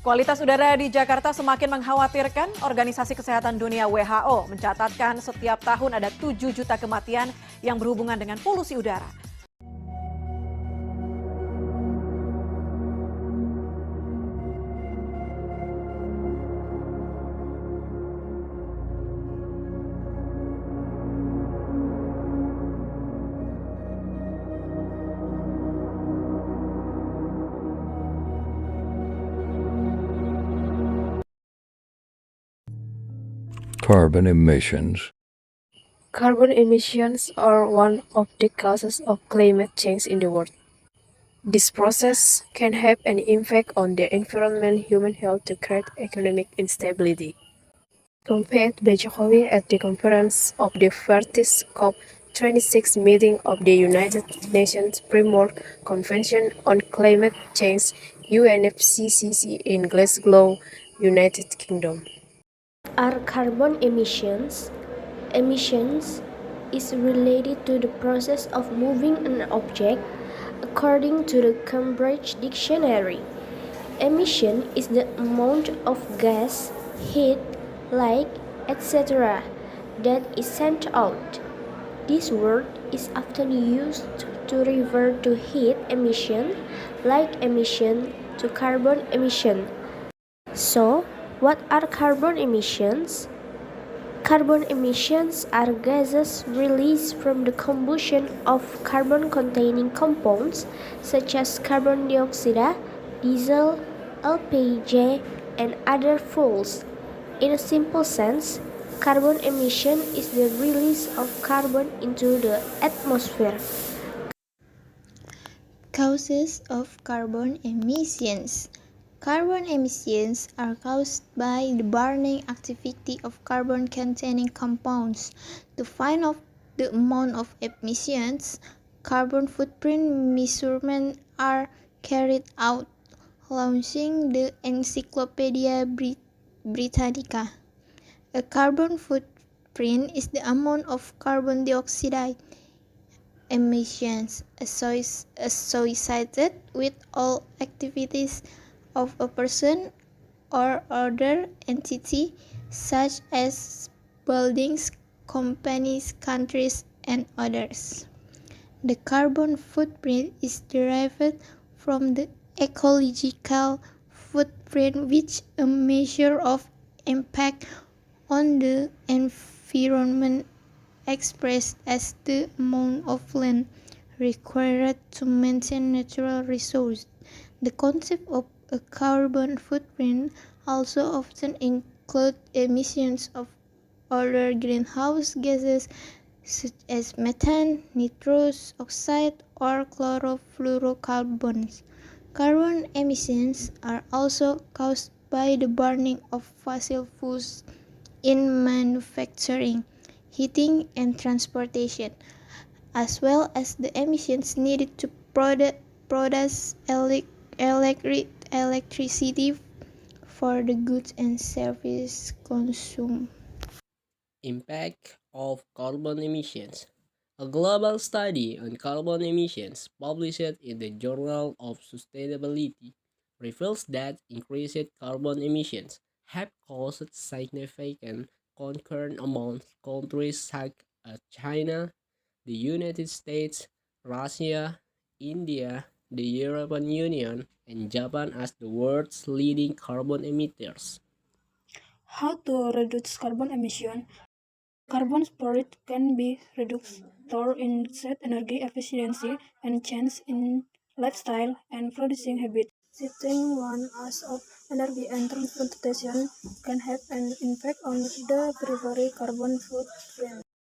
Kualitas udara di Jakarta semakin mengkhawatirkan. Organisasi Kesehatan Dunia WHO mencatatkan setiap tahun ada 7 juta kematian yang berhubungan dengan polusi udara. Carbon emissions. Carbon emissions are one of the causes of climate change in the world. This process can have an impact on the environment, human health, to create economic instability. Compared by Jokowi at the conference of the 40th COP26 meeting of the United Nations Framework Convention on Climate Change (UNFCCC) in Glasgow, United Kingdom. Are carbon emissions? Emissions is related to the process of moving an object according to the Cambridge Dictionary. Emission is the amount of gas, heat, light, etc. that is sent out. This word is often used to refer to heat emission, light emission, to carbon emission. So, what are carbon emissions? Carbon emissions are gases released from the combustion of carbon-containing compounds such as carbon dioxide, diesel, LPG, and other fuels. In a simple sense, carbon emission is the release of carbon into the atmosphere. Causes of carbon emissions. Carbon emissions are caused by the burning activity of carbon-containing compounds. To find out the amount of emissions, carbon footprint measurements are carried out, launching the Encyclopedia Britannica. A carbon footprint is the amount of carbon dioxide emissions associated with all activities of a person or other entity, such as buildings, companies, countries, and others. The carbon footprint is derived from the ecological footprint, which is a measure of impact on the environment expressed as the amount of land required to maintain natural resources. The concept of a carbon footprint also often includes emissions of other greenhouse gases such as methane, nitrous oxide, or chlorofluorocarbons. Carbon emissions are also caused by the burning of fossil fuels in manufacturing, heating, and transportation, as well as the emissions needed to produce electricity for the goods and services consumed. Impact of carbon emissions. A global study on carbon emissions published in the Journal of Sustainability reveals that increased carbon emissions have caused significant concern among countries such as China, the United States, Russia, India, the European Union, and Japan as the world's leading carbon emitters. How to reduce carbon emission? Carbon footprint can be reduced through increased energy efficiency and change in lifestyle and producing habits. Shifting one as of energy and transportation can have an impact on the primary carbon footprint.